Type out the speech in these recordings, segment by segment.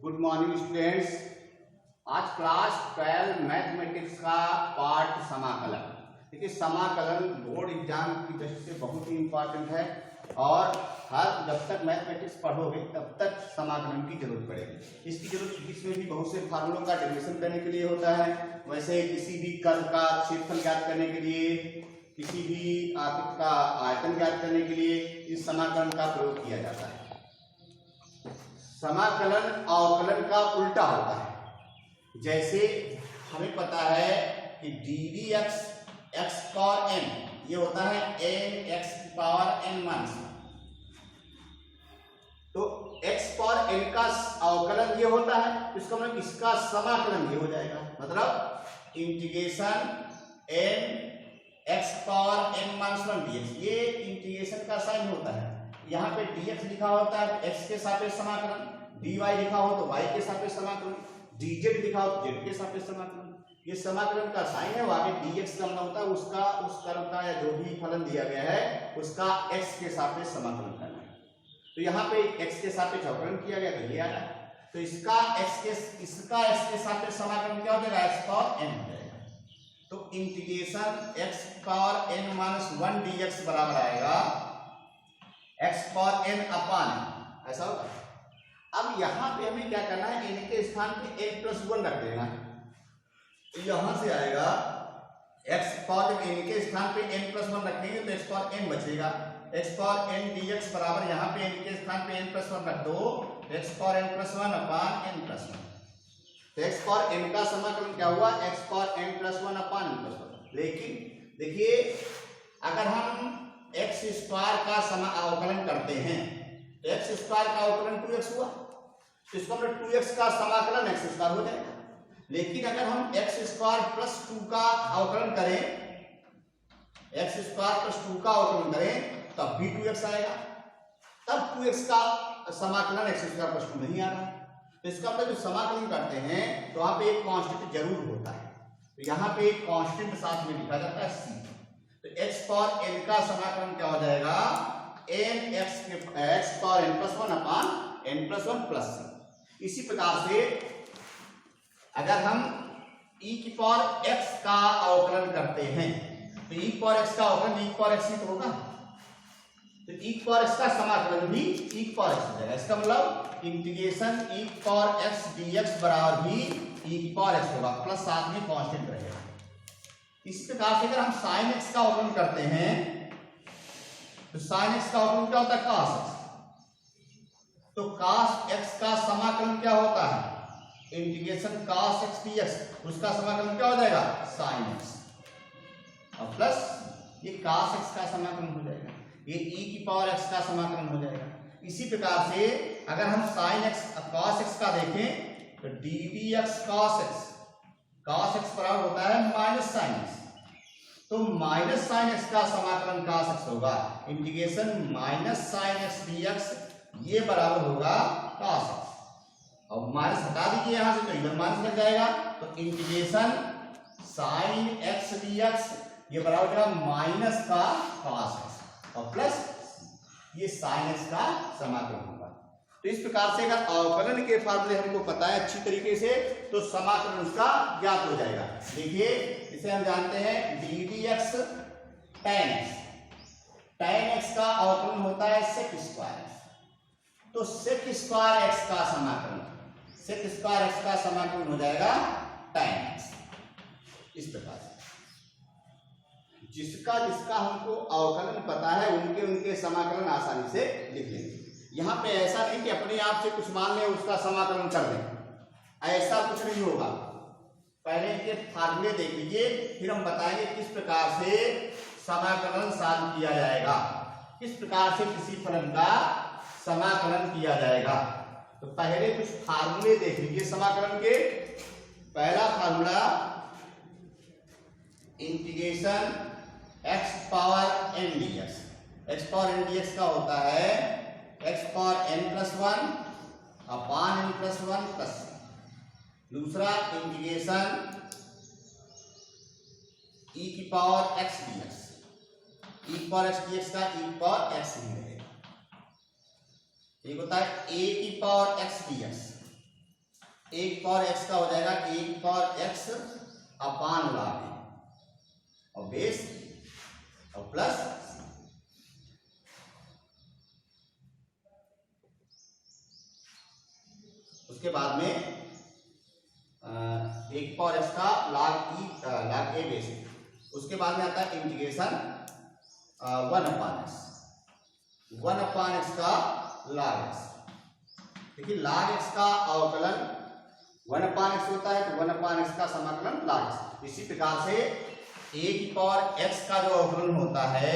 Good morning students. आज class 12 mathematics का part समाकलन। देखिए, समाकलन बोर्ड एग्जाम की दृष्टि से बहुत ही इंपॉर्टेंट है और जब तक मैथमेटिक्स पढ़ोगे तब तक समाकलन की जरूरत पड़ेगी। इसकी जरूरत इसमें भी बहुत से फार्मूलों का डेरिवेशन करने के लिए होता है। वैसे किसी भी कर्व का क्षेत्रफल ज्ञात करने के लिए, किसी भी आकृति का आयतन ज्ञात करने के लिए इस समाकलन का प्रयोग किया जाता है। समाकलन अवकलन का उल्टा होता है। जैसे हमें पता है कि dvx x पावर n ये होता है n x power n minus. तो x पावर n का अवकलन ये होता है, इसका मतलब इसका समाकलन ये हो जाएगा। मतलब integration n x power n minus 1 dx, ये इंटीग्रेशन का साइन होता है। यहाँ पे dx लिखा होता है x के सापेक्ष समाकलन, dy लिखा हो तो y के सापेक्ष समाकलन, dz लिखा हो तो z के सापेक्ष समाकलन। ये समाकलन का साइन है। आगे dx का मतलब होता है उसका उस कर्व का या जो भी फलन दिया गया है उसका x के सापेक्ष समाकलन करना है। तो यहाँ पे x के सापेक्ष अवकलन किया गया तो ये आया। तो इसका x के सापेक्ष समाकलन क्या हो जाएगा? x पावर n हो जाएगा। तो integration x power n minus 1 dx बराबर आएगा x पावर n अपान, ऐसा होगा। अब यहाँ पे हमें क्या करना है, n के स्थान पे n प्लस 1 रख देना है। तो यहाँ से आएगा x पावर n के स्थान पे n प्लस 1 रखेंगे तो x पावर n बचेगा। x पावर n dx बराबर यहाँ पे n के स्थान पे n प्लस 1 रख दो, x पावर n प्लस 1 अपान n प्लस 1। तो x पावर n का समाकलन क्या हुआ? x पावर n प्लस 1 अपान n प्लस 1। लेकिन देखिए, अगर हम x स्क्वायर का अवकलन करते हैं तो x स्क्वायर का अवकलन 2x हुआ, तो इसका मतलब 2x का समाकलन x स्क्वायर हो जाएगा। लेकिन अगर हम x स्क्वायर प्लस 2 का अवकलन करें, x स्क्वायर प्लस 2 का अवकलन करें तब भी 2x आएगा। तब 2x का समाकलन x स्क्वायर प्लस 2 नहीं आ रहा। तो इसका मतलब जब समाकलन करते हैं तो वहां पे एक कांस्टेंट जरूर होता है। तो यहाँ पे एक कांस्टेंट साथ में लिखा जाता है c। तो x पावर n का समाकलन क्या हो जाएगा? n x power n plus 1 अपान n प्लस 1 प्लस c। इसी प्रकार से अगर हम e की पावर x का अवकलन करते हैं तो e की पावर x का अवकलन e की पावर x ही तो होगा। तो e की पावर x का समाकलन भी e की पावर x हो जाएगा। इसका मतलब इंटीग्रेशन e की पावर x dx बराबर भी e की पावर x होगा, प्लस साथ में कांस्टेंट रहेगा। इस प्रकार से अगर हम sin x का अवकलन करते हैं तो sin x का अवकलन क्या होता है? cos x। तो cos x का समाकलन क्या होता है? इंटीग्रेशन cos x dx, उसका समाकलन क्या हो जाएगा? sin x। और प्लस ये cos x का समाकलन हो जाएगा, ये e की पावर x का समाकलन हो जाएगा। इसी प्रकार से अगर हम sin x cos x का देखें तो ddx cos x बराबर होता है माइनस sin x। तो माइनस sin x का समाकलन cos x होगा। Integration minus sin x dx ये बराबर होगा cos x। अब माइनस हटा दीजिए यहाँ से तो इधर माइनस लग जाएगा। तो इंटीग्रेशन sin x dx ये बराबर हो जाएगा माइनस का cos x और प्लस ये sin x का समाकलन होगा। तो इस प्रकार से अगर अवकलन के फार्मूले हमको पता है अच्छी तरीके से तो समाकलन उसका ज्ञात हो जाएगा। देखिए, इसे हम जानते हैं ddx tan x का अवकलन होता है sec स्क्वायर। तो sec स्क्वायर x का समाकलन हो जाएगा tan x। इस प्रकार से जिसका हमको अवकलन पता है उनके समाकलन आसानी से लिख लेंगे। यहाँ पे ऐसा नहीं कि अपने आप से कुछ मान लें उसका समाकलन कर दें, ऐसा कुछ नहीं होगा। पहले इनके फार्मूले देख लीजिए, फिर हम बताएंगे किस प्रकार से समाकलन साध्य किया जाएगा, किस प्रकार से किसी फलन का समाकलन किया जाएगा। तो पहले कुछ फार्मूले देख लीजिए समाकलन के। पहला formula integration x power n dx, x power n dx का होता है x पावर n प्लस 1 अपान n प्लस 1 प्लस। दूसरा इंटीग्रेशन e की पावर x dx, e की पावर x dx का e की पावर x ही रहेगा। एक होता है a की power x dx, 1 power x का हो जाएगा 1 power x upon log a और बेस और प्लस उसके बाद में 1 पावर x का log a बेस। उसके बाद में आता है इंटीग्रेशन 1 अपान x का log x। देखिए log x का अवकलन 1 अपान x होता है, तो 1 अपान x का समाकलन log x। इसी प्रकार से a की पावर x का जो अवकलन होता है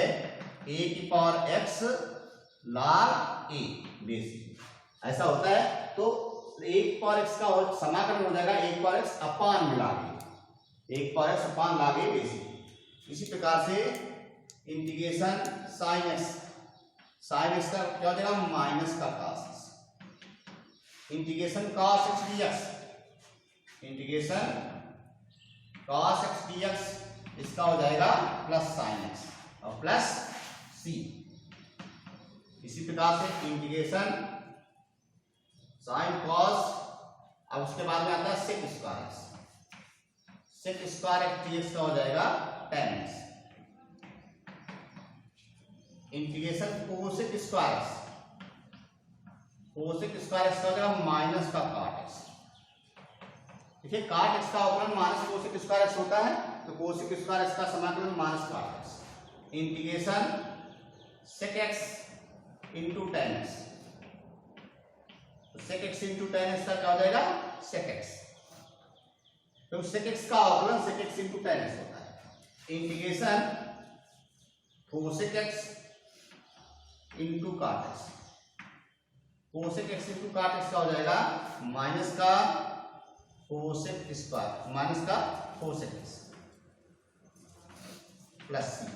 a की power x log a base, ऐसा होता है। तो 1 पावर x का समाकलन हो जाएगा 1 पावर x अपान में log a, 1 power x upon log a base. इसी प्रकार से इंटीग्रेशन sin x का क्या हो जाएगा माइनस का cos x, integration cos x dx, integration cos x dx इसका हो जाएगा प्लस sin x और प्लस c। इसी प्रकार से इंटीग्रेशन sin cos, अब उसके बाद में आता है sec square x, sec square x dx का हो जाएगा tan x, integration cosec square x, cosec square x का हो जाएगा माइनस का cot x। देखिए cot x का अवकलन माइनस cosec स्क्वायर x होता है, तो cosec स्क्वायर x का समाकलन minus cot x, integration sec x into tan x, तो sec x into tan x का क्या हो जाएगा sec x, तो sec x का अवकलन sec x into tan x होता है। Integration cosec x into cot x, cosec x into cot x का हो जाएगा माइनस का cosec स्क्वायर, माइनस का cosec x प्लस c।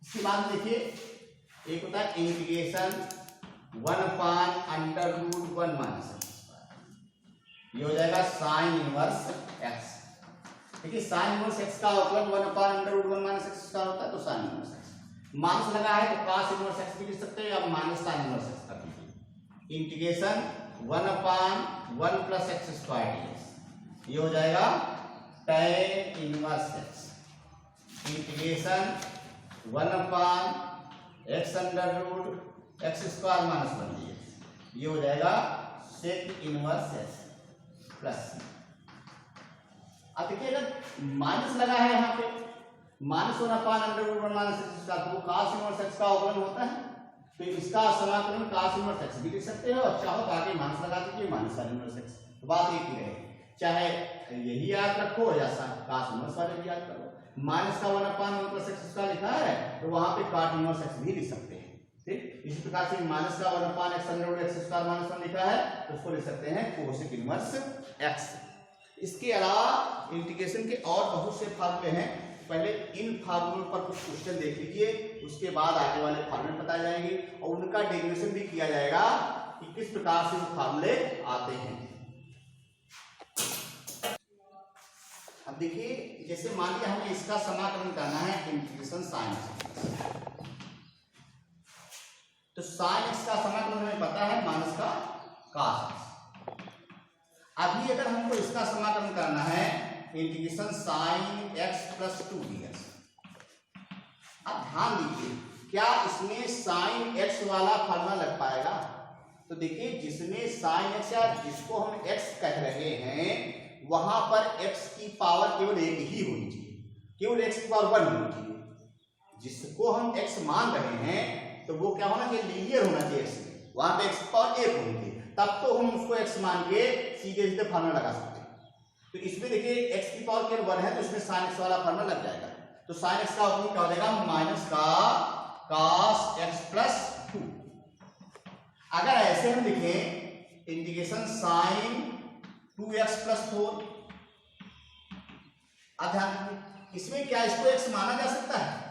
इसके बाद देखिए एक होता है integration 1 upon under root 1 minus x square, ये हो जाएगा साइन इनवर्स x। देखिए साइन इनवर्स x का अवकलन 1 upon under root 1 minus x square होता है, तो साइन इनवर्स x माइनस लगा है तो cos इनवर्स x भी लिख सकते हैं या माइनस साइन इनवर्स x कर दीजिए। Integration 1 upon 1 plus x square dx, ये हो जाएगा tan inverse x, integration 1 upon x under root x square minus 1 dx, ये हो जाएगा सेक इनवर्स x प्लस। अब देखिए अगर माइनस लगा है यहाँ पे minus 1 upon under root 1 minus x square, तो cos इनवर्स x का अवकलन होता है, तो इसका समाकलन cos इनवर्स x भी लिख सकते हो, और चाहो तो आगे माइनस लगा दीजिए माइनस sin इनवर्स x, तो बात एक ही रहेगी। चाहे यही याद रखो या cos इनवर्स वाले भी याद करो। माइनस का 1 अपान 1 प्लस x स्क्वायर लिखा है, तो वहां पे cot इनवर्स x भी लिख सकते हैं। ठीक, इसी प्रकार से माइनस का 1 upon x under root x square minus 1 लिखा है, तो उसको लिख सकते हैं कोसेक इनवर्स x। इसके अलावा इंटीग्रेशन के और बहुत से फार्मूले हैं, पहले इन फार्मूलों पर कुछ क्वेश्चन देख लीजिए, उसके बाद आगे वाले फार्मूले बताए जाएंगे और उनका डेरिवेशन भी किया जाएगा कि किस प्रकार से वो फार्मूले आते हैं। अब देखिए जैसे मान लिया हमें इसका समाकलन करना है इंटीग्रेशन साइन x, तो साइन x का समाकलन हमें पता है माइनस का cos x। अभी अगर हमको इसका समाकलन करना है integration sine x plus 2 dx, अब ध्यान दीजिए क्या इसमें साइन x वाला फॉर्मूला लग पाएगा? तो देखिए जिसमें साइन x या जिसको हम x कह रहे हैं वहां पर x की पावर केवल एक ही होनी चाहिए, केवल x की पावर 1 होनी चाहिए। जिसको हम x मान रहे हैं तो वो क्या होना चाहिए, लीनियर होना चाहिए x, वहां पे x की पावर 1 होनी चाहिए, तब तो हम उसको x मान के सीधे सीधे फार्मूला लगा सकते हैं। तो इसमें देखिए x की पावर केवल 1 है, तो इसमें sin x वाला फार्मूला लग जाएगा। तो sin x का अवकलन क्या हो जाएगा माइनस का cos x प्लस 2। अगर ऐसे हम लिखें इंटीग्रेशन sin 2x प्लस 4, इसमें क्या इसको x माना जा सकता है?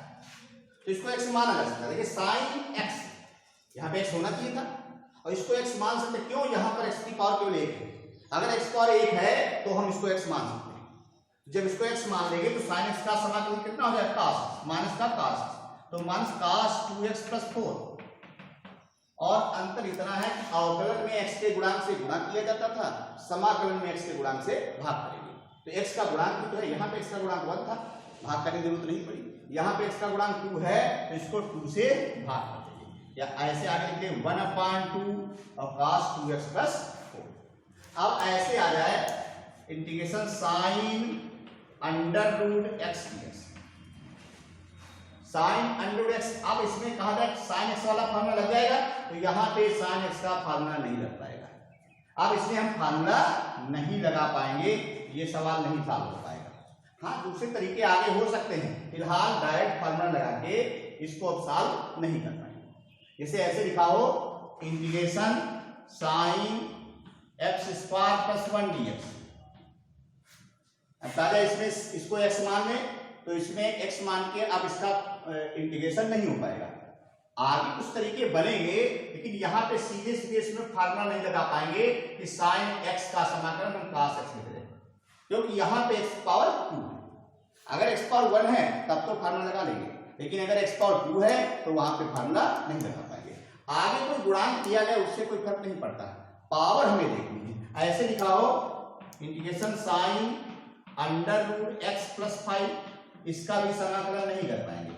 तो इसको x माना जा सकता है। देखिए sin x यहाँ पे x होना चाहिए था और इसको x मान सकते, क्यों? यहाँ पर x की पावर केवल 1 है, अगर x पावर 1 है तो हम इसको x मान सकते हैं। जब इसको x मान लेंगे तो sin x का समाकलन कितना हो जाएगा cos, माइनस का cos, तो माइनस cos 2x प्लस 4, और और अंतर इतना है कि अवकलन में x के गुणांक से गुणा किया जाता था, समाकलन में x के गुणांक से भाग करेंगे। तो x का गुणांक तो है, यहाँ पे x का गुणांक 1 था, भाग करने की जरूरत नहीं पड़ी। यहाँ पे x का गुणांक 2 है तो इसको 2 से भाग कर देंगे, या ऐसे आगे लिखते हैं 1/2 और cos 2x + 4। अब ऐसे आ जाए integration sin √x dx, sin √x। अब इसमें कहा जाए sin x वाला फार्मूला लग जाएगा, तो यहाँ पे sin x का फार्मूला नहीं लग पाएगा। अब इसमें हम फार्मूला नहीं लगा पाएंगे, ये सवाल नहीं सॉल्व हो पाएगा। हाँ, दूसरे तरीके आगे हो सकते हैं, फिलहाल डायरेक्ट फार्मूला लगा के इसको अब सॉल्व नहीं कर पाएंगे। जैसे ऐसे लिखा हो इंटीग्रेशन sin x² + 1 dx। अब इसमें इसको x मान लें तो इसमें x मान के अब इसका इंटीग्रेशन नहीं हो पाएगा। आगे कुछ तरीके बनेंगे, लेकिन यहाँ पे सीधे सीधे इसमें फार्मूला नहीं लगा पाएंगे कि sin x का समाकलन हम cos x लिख दें, क्योंकि यहाँ पे x पावर 2 है। अगर x पावर 1 है तब तो फार्मूला लगा लेंगे, लेकिन अगर x पावर 2 है तो वहां पे फार्मूला नहीं लगा पाएंगे। आगे कोई गुणांक दिया गया उससे कोई फर्क नहीं पड़ता, पावर हमें देखनी है। ऐसे लिखा हो इंटीग्रेशन sin √x + 5, इसका भी समाकलन नहीं कर पाएंगे,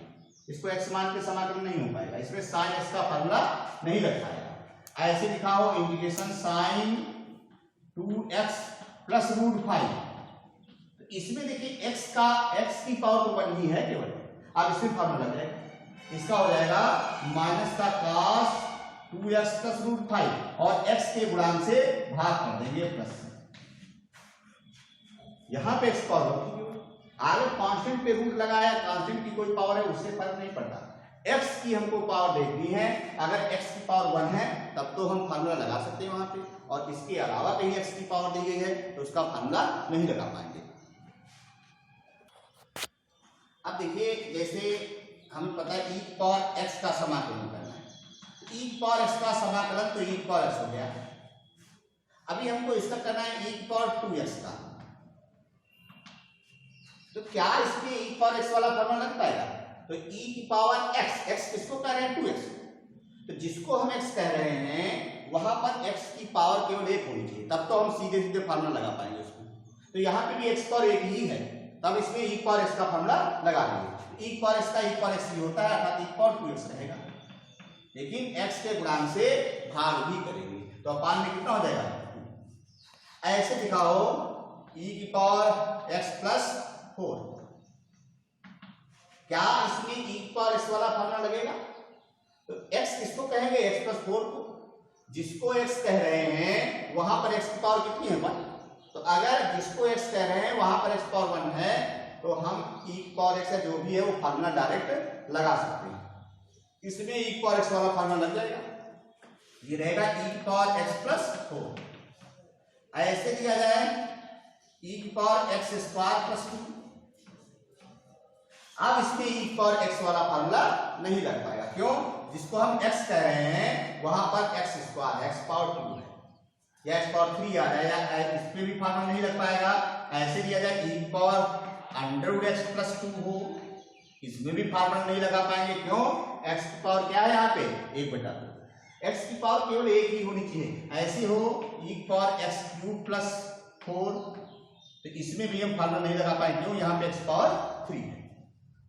इसको x मान के समाकलन नहीं हो पाएगा, इसमें sin x का फार्मूला नहीं लग पाएगा। ऐसे लिखा हो इंटीग्रेशन sin 2x + √5, तो इसमें देखिए x की पावर तो 1 ही है केवल, अब इसमें फार्मूला लग जाएगा, इसका हो जाएगा माइनस का cos 2x + √5 और x के गुणांक से भाग कर देंगे प्लस। यहां पे x पावर होती है, आगे कांस्टेंट पे रूट लगाया, कांस्टेंट की कोई पावर है उससे फर्क नहीं पड़ता। x की हमको पावर देखनी है, अगर x की पावर 1 है तब तो हम फार्मूला लगा सकते हैं वहां पे, और इसके अलावा कहीं x की पावर दी गई है तो उसका फार्मूला नहीं लगा पाएंगे। अब देखिए जैसे हमें पता है e पावर x का समाकलन करना है, e पावर x का समाकलन तो e पावर x हो गया। अभी हमको इसका करना है e पावर 2x का, तो क्या इसमें e पावर x वाला फार्मूला लग पाएगा? तो e की पावर x किसको कह रहे हैं? 2x, तो जिसको हम x कह रहे हैं वहां पर x की पावर केवल 1 होनी चाहिए, तब तो हम सीधे सीधे फार्मूला लगा पाएंगे उसको। तो यहाँ पे भी x पावर 1 ही है, तब इसमें e पावर x का फार्मूला लगा देंगे। e पावर x का e पावर x ही होता है, अर्थात e पावर 2x रहेगा, लेकिन x के गुणांक से भाग भी करेंगे, तो अपान में कितना हो जाएगा? ऐसे लिखा हो e की पावर x + 4, क्या इसमें e पावर x वाला फार्मूला लगेगा? तो x किसको कहेंगे? x + 4 को। जिसको x कह रहे हैं वहां पर x की पावर कितनी है? 1। तो अगर जिसको x कह रहे हैं वहां पर x पावर 1 है तो हम e पावर x जो भी है वो फार्मूला डायरेक्ट लगा सकते हैं। इसमें e पावर x वाला फार्मूला लग जाएगा, ये रहेगा e पावर x + 4। ऐसे दिया जाए e पावर x² + 2। अब इसमें e पावर x वाला फार्मूला नहीं लग पाएगा, क्यों? जिसको हम x कह रहे हैं वहां पर x² है, x पावर 2 है, या x पावर 3 आ जाए, या इसमें भी फार्मूला नहीं लग पाएगा। ऐसे दिया जाए e पावर √x + 2 हो, इसमें भी फार्मूला नहीं लगा पाएंगे, क्यों? x की पावर क्या है यहाँ पे? 1/2, x की पावर केवल 1 ही होनी चाहिए। ऐसे हो e पावर x³ + 4, तो इसमें भी हम फार्मूला नहीं लगा पाएंगे, क्यों? यहाँ पे x पावर 3 है।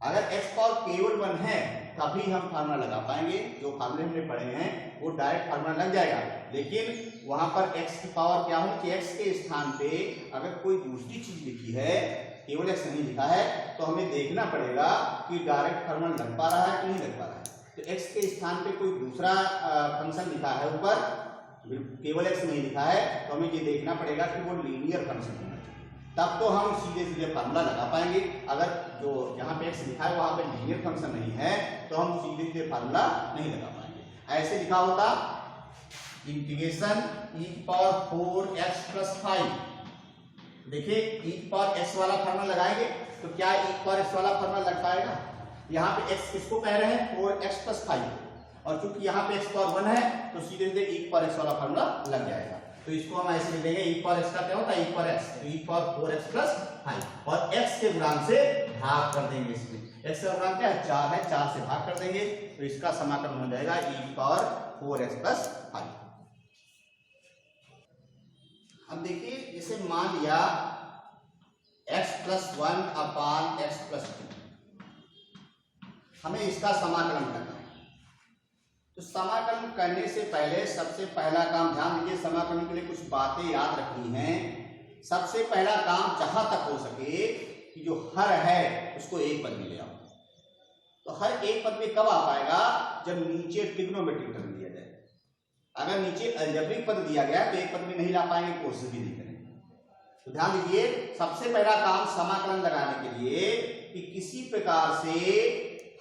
अगर x पावर केवल 1 है तभी हम फार्मूला लगा पाएंगे, जो फार्मूले हमने पढ़े हैं वो डायरेक्ट फार्मूला लग जाएगा, लेकिन वहां पर x की पावर क्या हो कि x के स्थान पे अगर कोई दूसरी चीज लिखी है, केवल x नहीं लिखा है, तो हमें देखना पड़ेगा कि डायरेक्ट फार्मूला लग पा रहा है कि नहीं लग पा रहा है। तो x के स्थान पे कोई दूसरा फंक्शन लिखा है ऊपर, केवल x नहीं लिखा है, तो हमें ये देखना पड़ेगा कि वो लीनियर फंक्शन होना चाहिए, तब तो हम सीधे सीधे फार्मूला लगा पाएंगे। अगर जो यहाँ पे x लिखा है वहां पे लीनियर फंक्शन नहीं है तो हम सीधे सीधे फार्मूला नहीं लगा पाएंगे। ऐसे लिखा होता इंटीग्रेशन e की पावर 4x + 5। देखिए e की पावर x वाला फार्मूला लगाएंगे तो क्या e की पावर x वाला फार्मूला लग पाएगा? यहाँ पे x किसको कह रहे हैं? 4x + 5, और चूंकि यहाँ पे x पावर 1 है तो सीधे सीधे e की पावर x वाला फार्मूला लग जाएगा। तो इसको हम ऐसे लिख देंगे, e पावर x का क्या होता है? e पावर x, तो e पावर 4x + 5, और x के गुणांक से भाग कर देंगे। इसमें x का गुणांक क्या है? 4 है, 4 से भाग कर देंगे, तो इसका समाकलन हो जाएगा e पावर 4x+5। अब देखिए, जैसे मान लिया x+1 अपान x+2, हमें इसका समाकलन करना है। तो समाकलन करने से पहले सबसे पहला काम, ध्यान दीजिए, समाकलन के लिए कुछ बातें याद रखनी है। सबसे पहला काम जहां तक हो सके कि जो हर है उसको एक पद में ले आओ। तो हर एक पद में कब आ पाएगा? जब नीचे ट्रिग्नोमेट्रिक टर्म दिया जाए। अगर नीचे अलजेब्रिक पद दिया गया तो एक पद में नहीं ला पाएंगे, कोशिश भी नहीं करेंगे। तो ध्यान दीजिए, सबसे पहला काम समाकलन लगाने के लिए कि किसी प्रकार से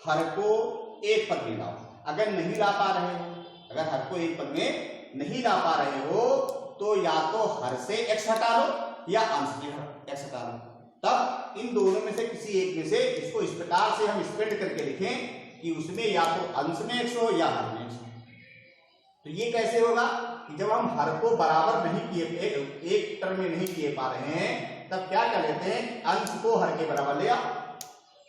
हर को एक पद में लाओ। अगर नहीं ला पा रहे हो, अगर हर को एक पद में नहीं ला पा रहे हो तो या तो हर से x हटा लो या अंश से x हटा लो। तब इन दोनों में से किसी एक में से इसको इस प्रकार से हम स्प्रेड करके लिखें कि उसमें या तो अंश में x हो या हर में x हो। तो ये कैसे होगा कि जब हम हर को बराबर नहीं किए, एक टर्म में नहीं किए पा रहे हैं, तब क्या कर लेते हैं, अंश को हर के बराबर ले आओ।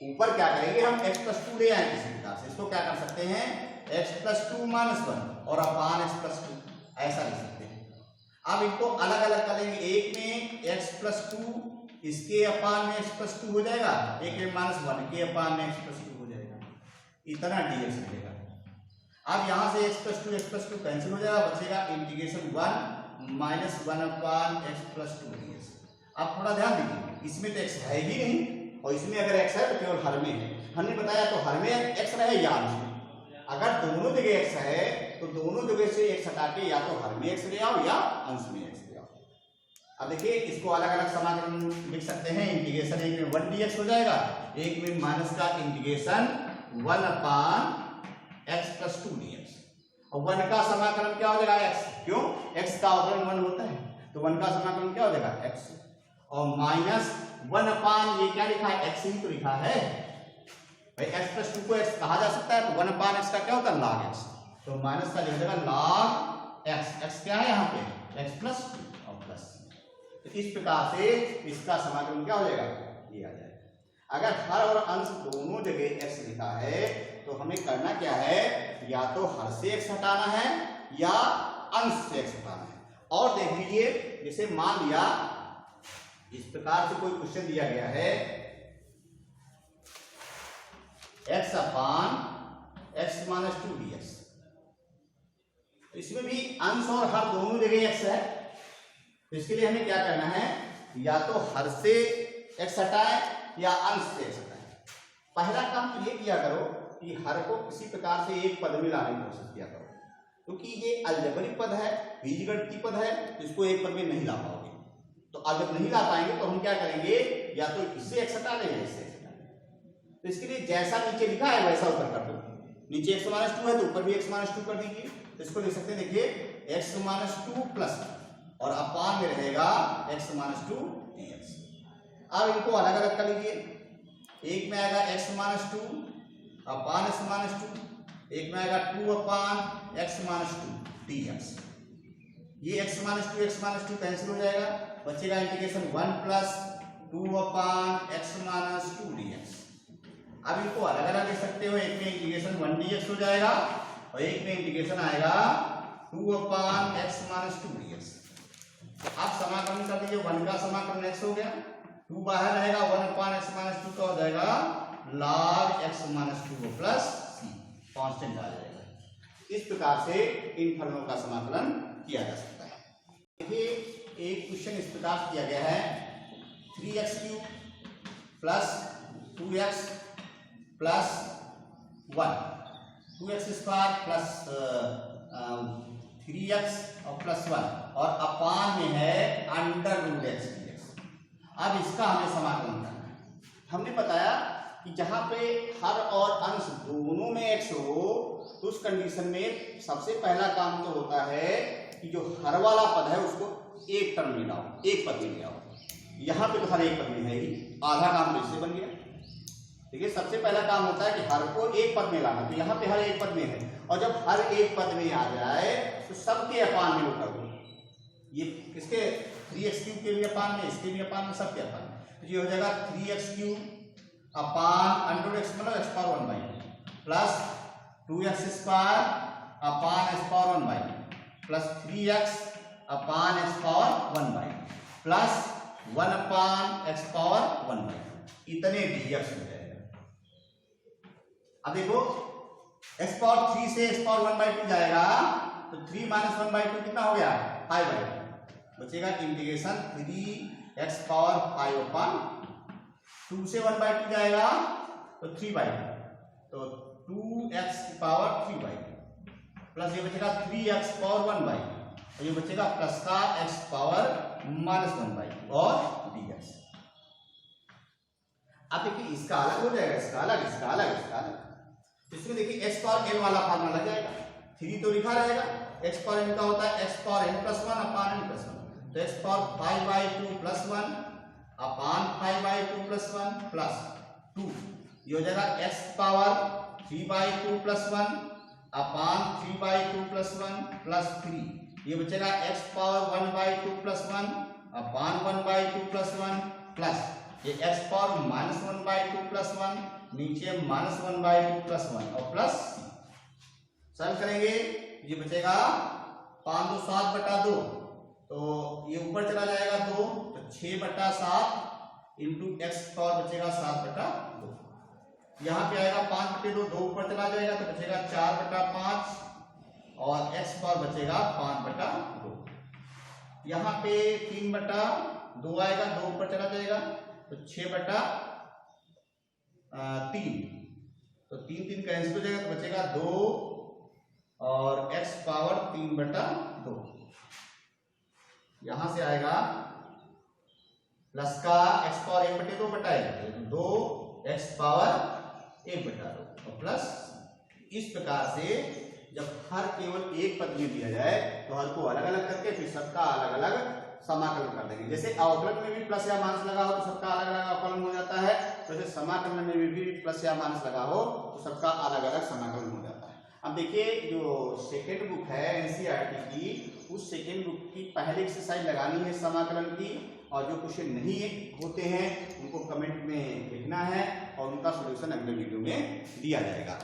ऊपर क्या करेंगे, हम x+2 ले आए किसी प्रकार से। इसको क्या कर सकते हैं, x+2 - 1 और अपान x+2 ऐसा लिख सकते हैं। अब इनको अलग अलग करेंगे, एक में x+2 इसके अपान में x+2 हो जाएगा, एक में -1 के अपान में x+2 हो जाएगा, इतना dx मिलेगा। अब यहां से x+2 कैंसिल हो जाएगा, बचेगा इंटीग्रेशन 1 - 1 अपान x+2 dx। अब थोड़ा ध्यान दीजिए, इसमें तो x है ही नहीं और इसमें अगर x है तो केवल हर में है। हमने बताया तो हर में x रहे या अंश में। अगर दोनों जगह x है तो दोनों जगह से x हटा के या तो हर में x ले आओ या अंश में x ले आओ। अब देखिए, इसको अलग अलग समाकलन लिख सकते हैं। इंटीग्रेशन एक में 1 dx हो जाएगा, एक में माइनस का इंटीग्रेशन 1 अपान x+2 dx। और 1 का समाकलन क्या हो जाएगा, x। क्यों? x का अवकलन 1 होता है, तो 1 का समाकलन क्या हो जाएगा, x। और -1 अपान, ये क्या लिखा है, x ही तो लिखा है भाई। x+2 को x कहा जा सकता है, तो 1 अपान x का क्या होता है, log x। तो माइनस का लिख देगा log x। x क्या है यहाँ पे, x+2 और प्लस। तो इस प्रकार से इसका समाकलन क्या हो जाएगा, ये आ जाएगा। अगर हर और अंश दोनों जगह x लिखा है तो हमें करना क्या है, या तो हर से x हटाना है या अंश से x हटाना है। और देख लीजिए, जैसे मान लिया इस प्रकार से कोई क्वेश्चन दिया गया है, x अपान x-2 dx। तो इसमें भी अंश और हर दोनों जगह x है। तो इसके लिए हमें क्या करना है, या तो हर से x हटाए या अंश से x हटाए। पहला काम तो ये किया करो कि हर को किसी प्रकार से एक पद में लाने की कोशिश किया करो, क्योंकि ये अलजेब्रिक पद है, बीजगणितीय पद है, तो इसको एक पद में नहीं ला पाओगे। तो अगर नहीं ला पाएंगे तो हम क्या करेंगे, या तो इससे x हटा लेंगे, इससे x हटा लेंगे। तो इसके लिए जैसा नीचे लिखा है वैसा ऊपर कर दो। नीचे x-2 है तो ऊपर भी x-2 कर दीजिए। तो इसको लिख सकते हैं, देखिए x-2 प्लस और अपान में रहेगा x-2 dx। अब इनको अलग अलग कर लीजिए, एक में आएगा x-2 अपान x-2, एक में आएगा 2 अपान x-2 dx। ये x-2 कैंसिल हो जाएगा, बचेगा इंटीग्रेशन 1 प्लस 2 अपान x-2 dx। अब इनको अलग अलग लिख सकते हो, एक में इंटीग्रेशन 1 dx हो जाएगा और एक में इंटीग्रेशन आएगा 2 अपान x-2 dx। आप समाकलन कर दीजिए, 1 का समाकलन x हो गया, 2 बाहर रहेगा, 1 अपान x-2 का हो जाएगा log x-2 plus c, constant आ जाएगा। इस प्रकार से इन फलनों का समाकलन किया जा सकता है। देखिए, एक क्वेश्चन इस प्रकार दिया गया है, 3x³ plus 2x plus 1, 2x² plus 3x और प्लस 1 और अपान में है √x dx। अब इसका हमें समाकलन करना है। हमने बताया कि जहां पे हर और अंश दोनों में x हो तो उस कंडीशन में सबसे पहला काम तो होता है कि जो हर वाला पद है उसको एक टर्म में लाओ, एक पद में ले आओ। यहाँ पे तो हर एक पद में है ही, आधा काम तो इससे बन गया। ठीक है, सबसे पहला काम होता है कि हर को एक पद में लाना, तो यहाँ पे हर एक पद में है, और जब हर एक पद में आ जाए तो सबके अपान में वो कर दो। ये किसके, 3x³ के भी अपान में, इसके भी अपान में, सबके अपान में। तो ये हो जाएगा 3x³ अपान √x मतलब x⁴ 1/2 plus 2x² upon x power 1 by plus 3x upon x power 1 by plus 1 upon x power 1 by, इतने dx हो जाएगा। अब देखो एक्स पावर 3 से एक्स पावर 1 बाई 2 जाएगा तो 3 माइनस 1 बाई 2 कितना हो गया 5 बाई 2, बचेगा इंटीग्रेशन 3x पावर 5 अपान 2 से 1 बाई 2 जाएगा तो 3 बाई 2, तो 2x की पावर 3 बाई प्लस ये बचेगा 3x पावर 1 बाई, और ये बचेगा प्लस का x पावर माइनस 1 बाई और dx। अब देखिए इसका अलग हो जाएगा, इसका अलग, इसका अलग, इसका अलग। इसमें देखिए x पावर n वाला फार्मूला लग जाएगा, 3 तो लिखा रहेगा, x पावर n का होता है x पावर n प्लस 1 अपान n प्लस 1, तो x power 5 by 2 plus 1 upon 5 by 2 plus 1 plus 2, ये हो जाएगा x power 3 by 2 plus 1 upon 3 by 2 plus 1 plus 3, ये बचेगा x power 1 by 2 plus 1 upon 1 by 2 plus 1 plus ये x power minus 1 by 2 plus 1, नीचे minus 1 by 2 plus 1 और plus solve करेंगे, ये बचेगा 5 2 7 बटा 2, तो ये ऊपर चला जाएगा 2, तो 6 बटा 7 इंटू एक्स पावर बचेगा 7 बटा 2, यहाँ पे आएगा 5 बटे 2, 2 ऊपर चला जाएगा तो बचेगा 4 बटा 5 और एक्स पावर बचेगा 5 बटा 2, यहाँ पे 3 बटा 2 आएगा, 2 ऊपर चला जाएगा तो 6 बटा 3, तो 3 3 कैंसिल हो जाएगा तो बचेगा 2 और एक्स पावर 3 बटा 2, यहां से आएगा प्लस का एक्स पावर 1 बटे 2 बटाएगा 2 एक्स पावर 1 बटा 2 और प्लस। इस प्रकार से जब हर केवल एक पद में दिया जाए तो हर को अलग अलग करके फिर सबका अलग अलग समाकलन कर देंगे। जैसे अवकलन में भी प्लस या माइनस लगा हो तो सबका अलग अलग अवकलन हो जाता है, तो जैसे समाकलन में भी प्लस या माइनस लगा हो तो सबका अलग अलग समाकलन हो जाता है। अब देखिए जो सेकेंड बुक है एनसीईआरटी की, उस सेकेंड बुक की पहली एक्सरसाइज लगानी है समाकलन की, और जो क्वेश्चन नहीं होते हैं उनको कमेंट में लिखना है और उनका सॉल्यूशन अगले वीडियो में दिया जाएगा।